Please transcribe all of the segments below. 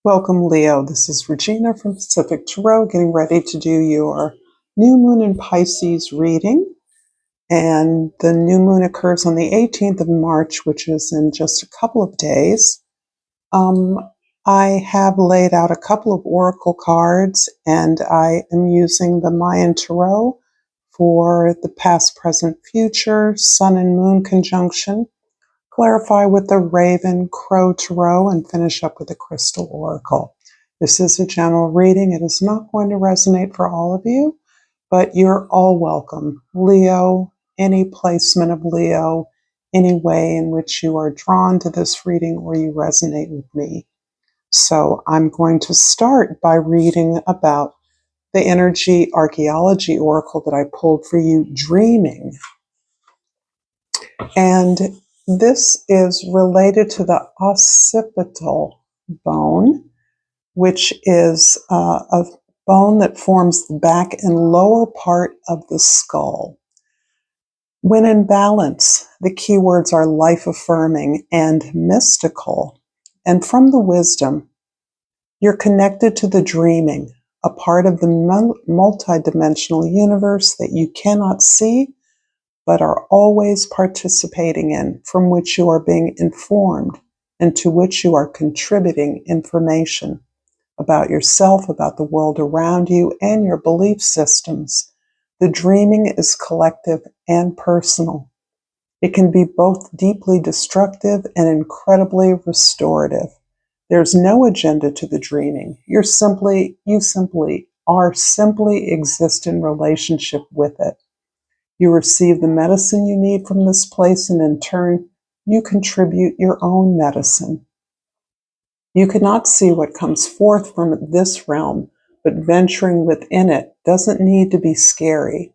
Welcome, Leo. This is Regina from Pacific Tarot, getting ready to do your new moon in Pisces reading. And the new moon occurs on the 18th of March, which is in just a couple of days. I have laid out a couple of oracle cards, and I am using the Mayan Tarot for the past, present, future, sun and moon conjunction. Clarify with the Raven Crow Tarot, and finish up with the Crystal Oracle. This is a general reading. It is not going to resonate for all of you, but you're all welcome. Leo, any placement of Leo, any way in which you are drawn to this reading or you resonate with me. So I'm going to start by reading about the energy archaeology oracle that I pulled for you, Dreaming. And this is related to the occipital bone, which is a bone that forms the back and lower part of the skull. When in balance, the keywords are life-affirming and mystical. And from the wisdom, you're connected to the dreaming, a part of the multidimensional universe that you cannot see, but are always participating in, from which you are being informed, and to which you are contributing information about yourself, about the world around you, and your belief systems. The dreaming is collective and personal. It can be both deeply destructive and incredibly restorative. There's no agenda to the dreaming. You simply exist in relationship with it. You receive the medicine you need from this place, and in turn, you contribute your own medicine. You cannot see what comes forth from this realm, but venturing within it doesn't need to be scary.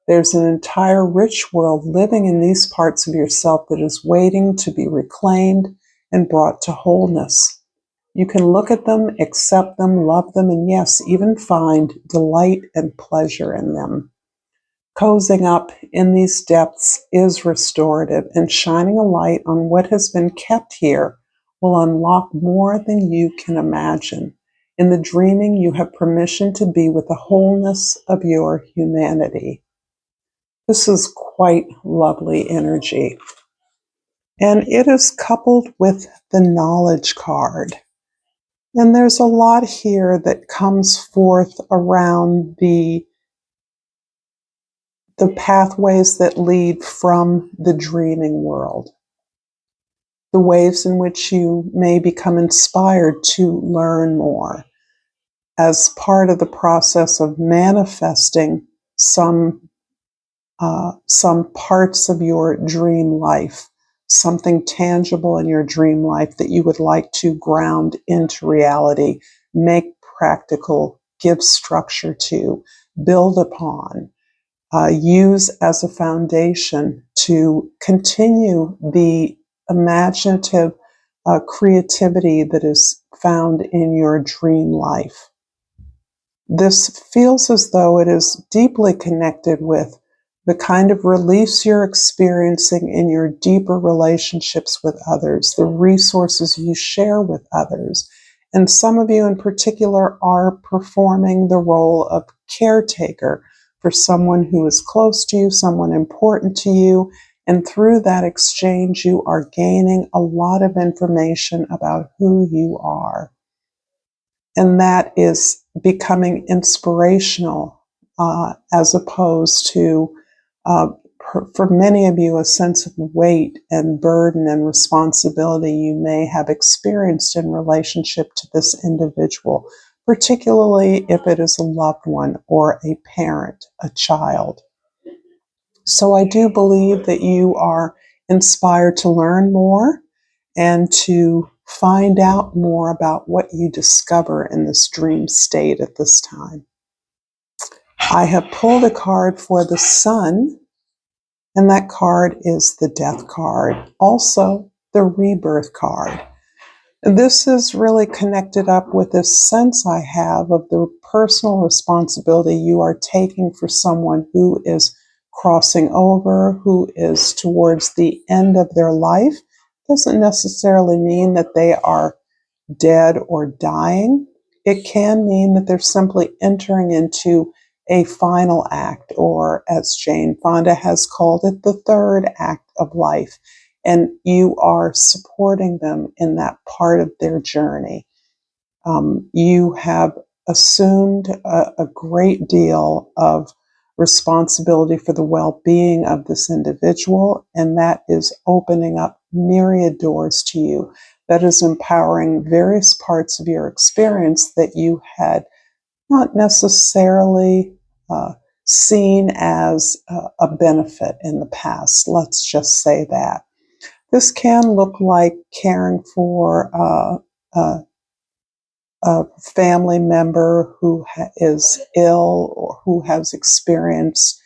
There's an entire rich world living in these parts of yourself that is waiting to be reclaimed and brought to wholeness. You can look at them, accept them, love them, and yes, even find delight and pleasure in them. Cozying up in these depths is restorative, and shining a light on what has been kept here will unlock more than you can imagine. In the dreaming, you have permission to be with the wholeness of your humanity. This is quite lovely energy. And it is coupled with the knowledge card. And there's a lot here that comes forth around the pathways that lead from the dreaming world, the ways in which you may become inspired to learn more as part of the process of manifesting some parts of your dream life, something tangible in your dream life that you would like to ground into reality, make practical, give structure to, build upon. Use as a foundation to continue the imaginative creativity that is found in your dream life. This feels as though it is deeply connected with the kind of release you're experiencing in your deeper relationships with others, the resources you share with others. And some of you in particular are performing the role of caretaker for someone who is close to you, someone important to you, and through that exchange, you are gaining a lot of information about who you are. And that is becoming inspirational, as opposed to, for many of you, a sense of weight and burden and responsibility you may have experienced in relationship to this individual, particularly if it is a loved one or a parent, a child. So I do believe that you are inspired to learn more and to find out more about what you discover in this dream state at this time. I have pulled a card for the Sun, and that card is the Death card, also the Rebirth card. This is really connected up with this sense I have of the personal responsibility you are taking for someone who is crossing over, who is towards the end of their life. Doesn't necessarily mean that they are dead or dying. It can mean that they're simply entering into a final act, or as Jane Fonda has called it, the third act of life. And you are supporting them in that part of their journey. You have assumed a great deal of responsibility for the well-being of this individual, and that is opening up myriad doors to you. That is empowering various parts of your experience that you had not necessarily seen as a benefit in the past. Let's just say that. This can look like caring for a family member who is ill or who has experienced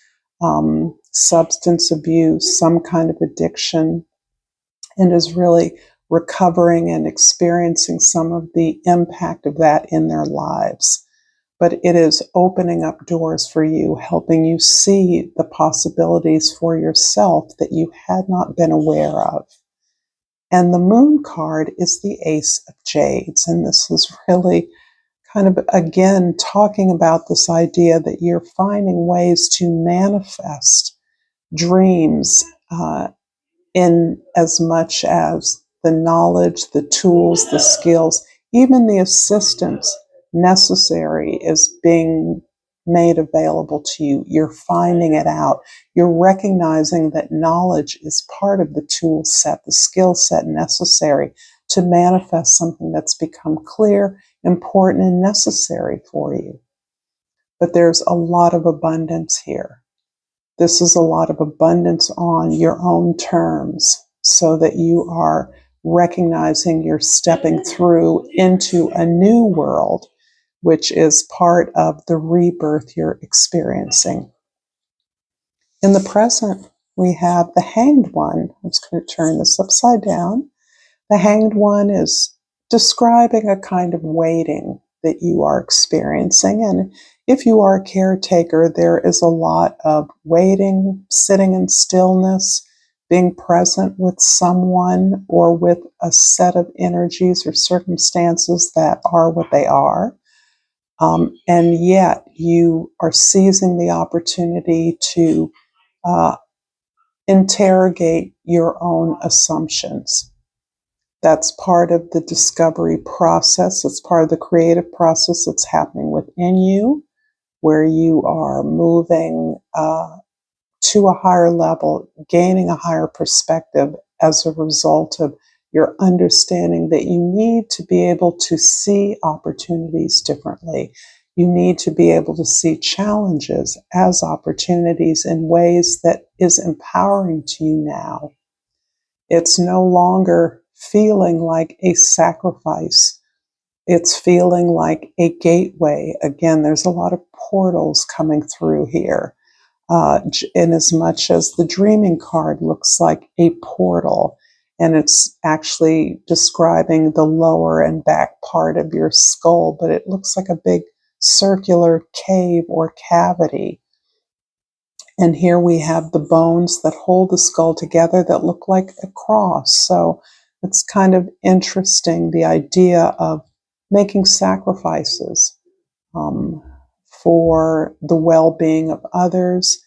substance abuse, some kind of addiction, and is really recovering and experiencing some of the impact of that in their lives. But it is opening up doors for you, helping you see the possibilities for yourself that you had not been aware of. And the Moon card is the Ace of Jades. And this is really kind of, again, talking about this idea that you're finding ways to manifest dreams in as much as the knowledge, the tools, the skills, even the assistance necessary is being made available to you. You're finding it out. You're recognizing that knowledge is part of the tool set, the skill set necessary to manifest something that's become clear, important, and necessary for you. But there's a lot of abundance here. This is a lot of abundance on your own terms, so that you are recognizing you're stepping through into a new world, which is part of the rebirth you're experiencing. In the present, we have the Hanged One. I'm just going to turn this upside down. The Hanged One is describing a kind of waiting that you are experiencing. And if you are a caretaker, there is a lot of waiting, sitting in stillness, being present with someone or with a set of energies or circumstances that are what they are. And yet you are seizing the opportunity to interrogate your own assumptions. That's part of the discovery process. It's part of the creative process that's happening within you, where you are moving to a higher level, gaining a higher perspective as a result of your understanding that you need to be able to see opportunities differently. You need to be able to see challenges as opportunities in ways that is empowering to you now. It's no longer feeling like a sacrifice. It's feeling like a gateway. Again, there's a lot of portals coming through here. In as much as the Dreaming card looks like a portal, and it's actually describing the lower and back part of your skull, but it looks like a big circular cave or cavity. And here we have the bones that hold the skull together that look like a cross. So it's kind of interesting, the idea of making sacrifices for the well-being of others,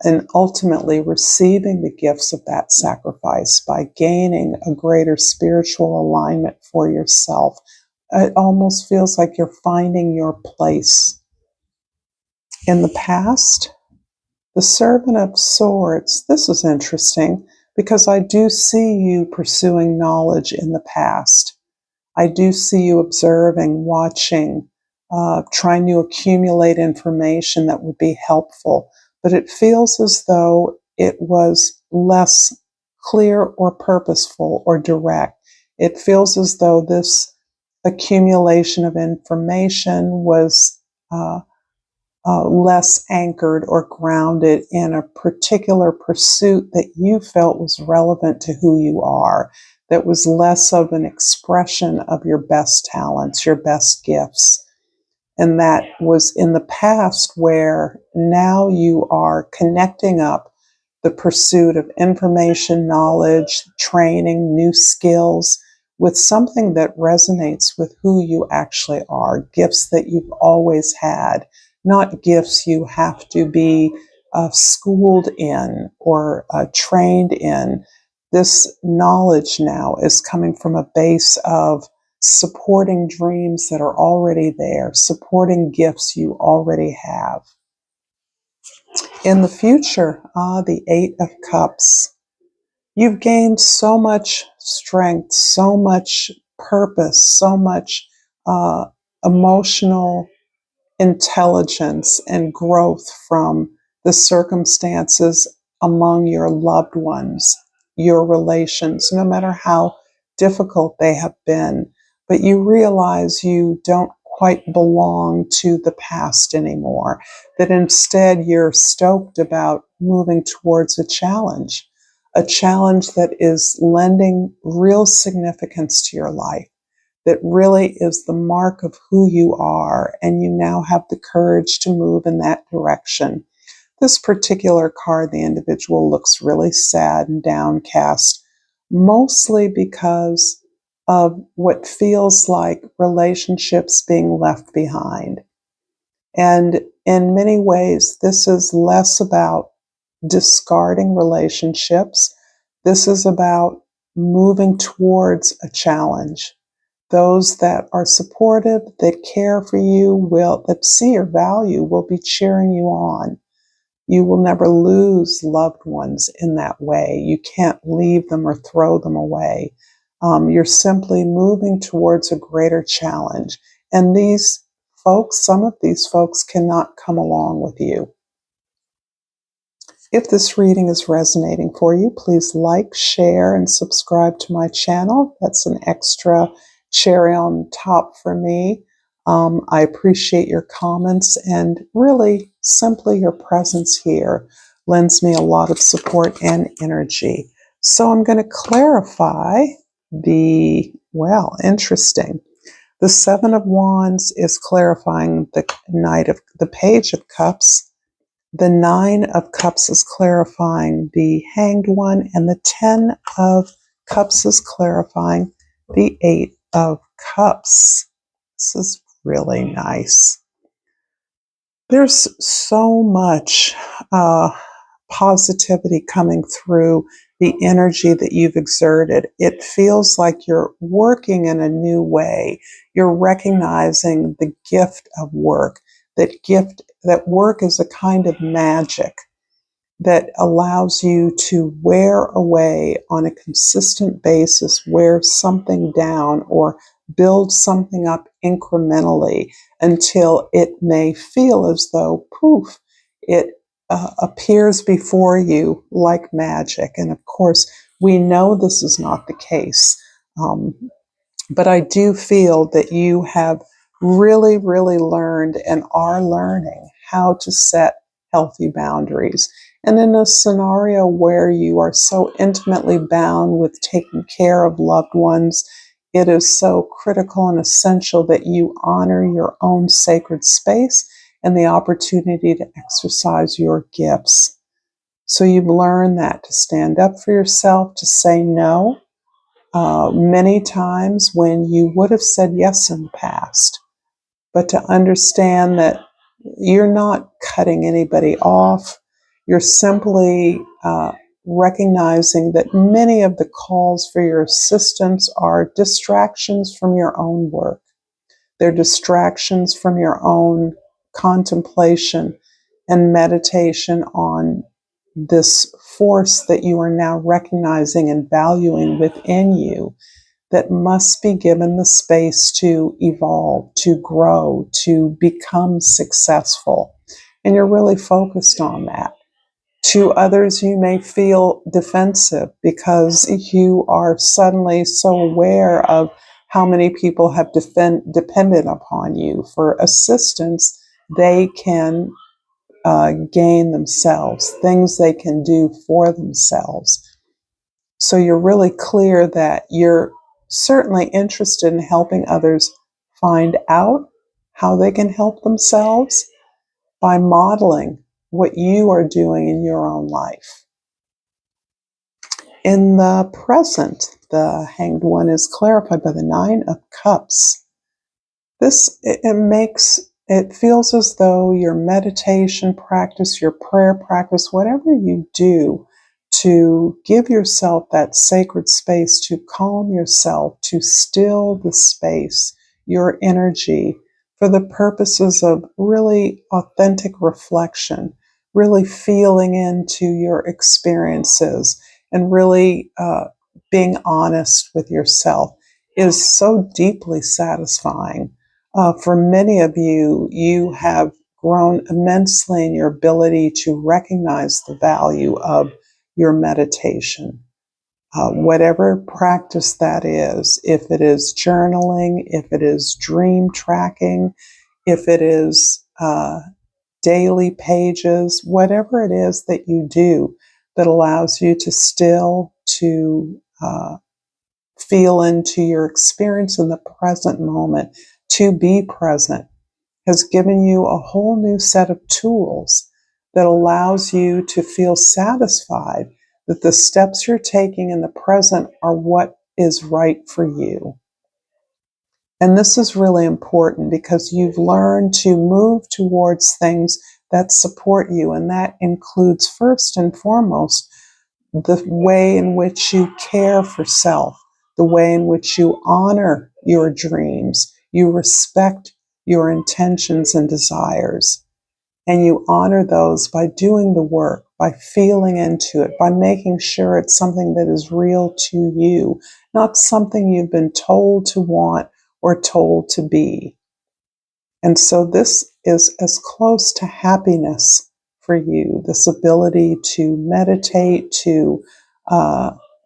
and ultimately receiving the gifts of that sacrifice by gaining a greater spiritual alignment for yourself. It almost feels like you're finding your place. In the past, the Servant of Swords, this is interesting because I do see you pursuing knowledge in the past. I do see you observing, watching, trying to accumulate information that would be helpful. But it feels as though it was less clear or purposeful or direct. It feels as though this accumulation of information was less anchored or grounded in a particular pursuit that you felt was relevant to who you are, that was less of an expression of your best talents, your best gifts. And that was in the past, where now you are connecting up the pursuit of information, knowledge, training, new skills with something that resonates with who you actually are, gifts that you've always had, not gifts you have to be schooled in or trained in. This knowledge now is coming from a base of supporting dreams that are already there, supporting gifts you already have. In the future, the Eight of Cups. You've gained so much strength, so much purpose, so much uh, emotional intelligence and growth from the circumstances among your loved ones, your relations, no matter how difficult they have been. But you realize you don't quite belong to the past anymore, that instead you're stoked about moving towards a challenge that is lending real significance to your life, that really is the mark of who you are, and you now have the courage to move in that direction. This particular card, the individual looks really sad and downcast, mostly because of what feels like relationships being left behind. And in many ways, this is less about discarding relationships. This is about moving towards a challenge. Those that are supportive, that care for you, that see your value, will be cheering you on. You will never lose loved ones in that way. You can't leave them or throw them away. You're simply moving towards a greater challenge. And these folks, some of these folks cannot come along with you. If this reading is resonating for you, please like, share, and subscribe to my channel. That's an extra cherry on top for me. I appreciate your comments, and really simply your presence here lends me a lot of support and energy. So I'm going to clarify interesting. The Seven of Wands is clarifying the Page of Cups. The Nine of Cups is clarifying the Hanged One, and the Ten of Cups is clarifying the Eight of Cups. This is really nice. There's so much positivity coming through the energy that you've exerted. It feels like you're working in a new way. You're recognizing the gift of work. That work is a kind of magic that allows you to wear away on a consistent basis, wear something down or build something up incrementally until it may feel as though, poof, it appears before you like magic. And of course, we know this is not the case. But I do feel that you have really, really learned and are learning how to set healthy boundaries. And in a scenario where you are so intimately bound with taking care of loved ones, it is so critical and essential that you honor your own sacred space and the opportunity to exercise your gifts. So you've learned that to stand up for yourself, to say no. Many times when you would have said yes in the past, but to understand that you're not cutting anybody off. You're simply recognizing that many of the calls for your assistance are distractions from your own work. They're distractions from your own contemplation and meditation on this force that you are now recognizing and valuing within you, that must be given the space to evolve, to grow, to become successful. And you're really focused on that. To others, you may feel defensive because you are suddenly so aware of how many people have depended upon you for assistance they can gain themselves, things they can do for themselves. So you're really clear that you're certainly interested in helping others find out how they can help themselves by modeling what you are doing in your own life. In the present, the Hanged One is clarified by the Nine of Cups. It feels as though your meditation practice, your prayer practice, whatever you do to give yourself that sacred space, to calm yourself, to still the space, your energy, for the purposes of really authentic reflection, really feeling into your experiences, and really being honest with yourself is so deeply satisfying. For many of you, you have grown immensely in your ability to recognize the value of your meditation. Whatever practice that is, if it is journaling, if it is dream tracking, if it is daily pages, whatever it is that you do that allows you to still, to feel into your experience in the present moment, to be present, has given you a whole new set of tools that allows you to feel satisfied that the steps you're taking in the present are what is right for you. And this is really important because you've learned to move towards things that support you, and that includes first and foremost the way in which you care for self, the way in which you honor your dreams, you respect your intentions and desires, and you honor those by doing the work, by feeling into it, by making sure it's something that is real to you, not something you've been told to want or told to be. And so this is as close to happiness for you, this ability to meditate, to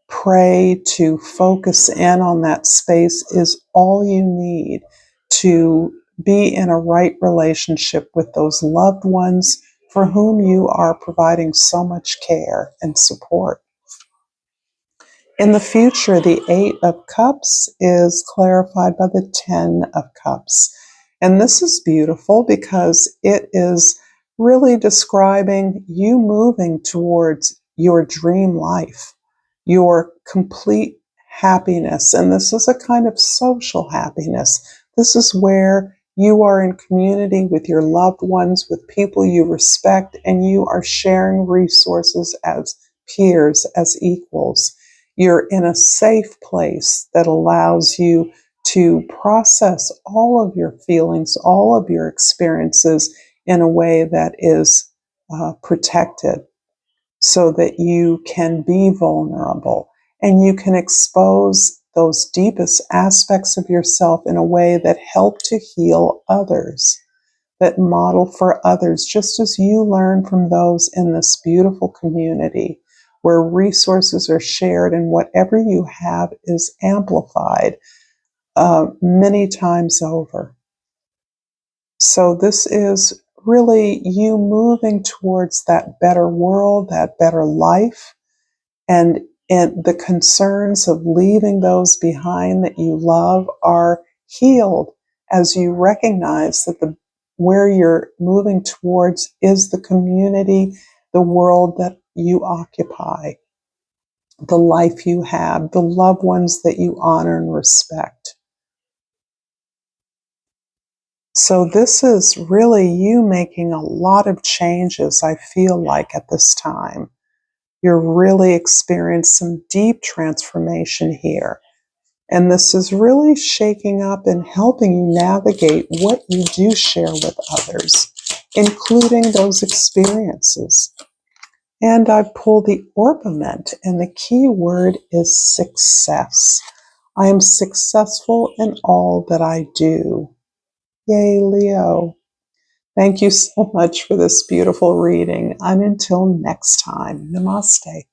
pray, to focus in on that space is all you need to be in a right relationship with those loved ones for whom you are providing so much care and support. In the future, the Eight of Cups is clarified by the Ten of Cups. And this is beautiful because it is really describing you moving towards your dream life, your complete happiness. And this is a kind of social happiness. This is where you are in community with your loved ones, with people you respect, and you are sharing resources as peers, as equals. You're in a safe place that allows you to process all of your feelings, all of your experiences in a way that is protected, so that you can be vulnerable and you can expose those deepest aspects of yourself in a way that help to heal others, that model for others, just as you learn from those in this beautiful community where resources are shared and whatever you have is amplified many times over. So this is really you moving towards that better world, that better life, and the concerns of leaving those behind that you love are healed as you recognize that where you're moving towards is the community, the world that you occupy, the life you have, the loved ones that you honor and respect. So this is really you making a lot of changes, I feel like, at this time. You're really experiencing some deep transformation here. And this is really shaking up and helping you navigate what you do share with others, including those experiences. And I pull the ornament, and the key word is success. I am successful in all that I do. Yay, Leo. Thank you so much for this beautiful reading. And until next time, namaste.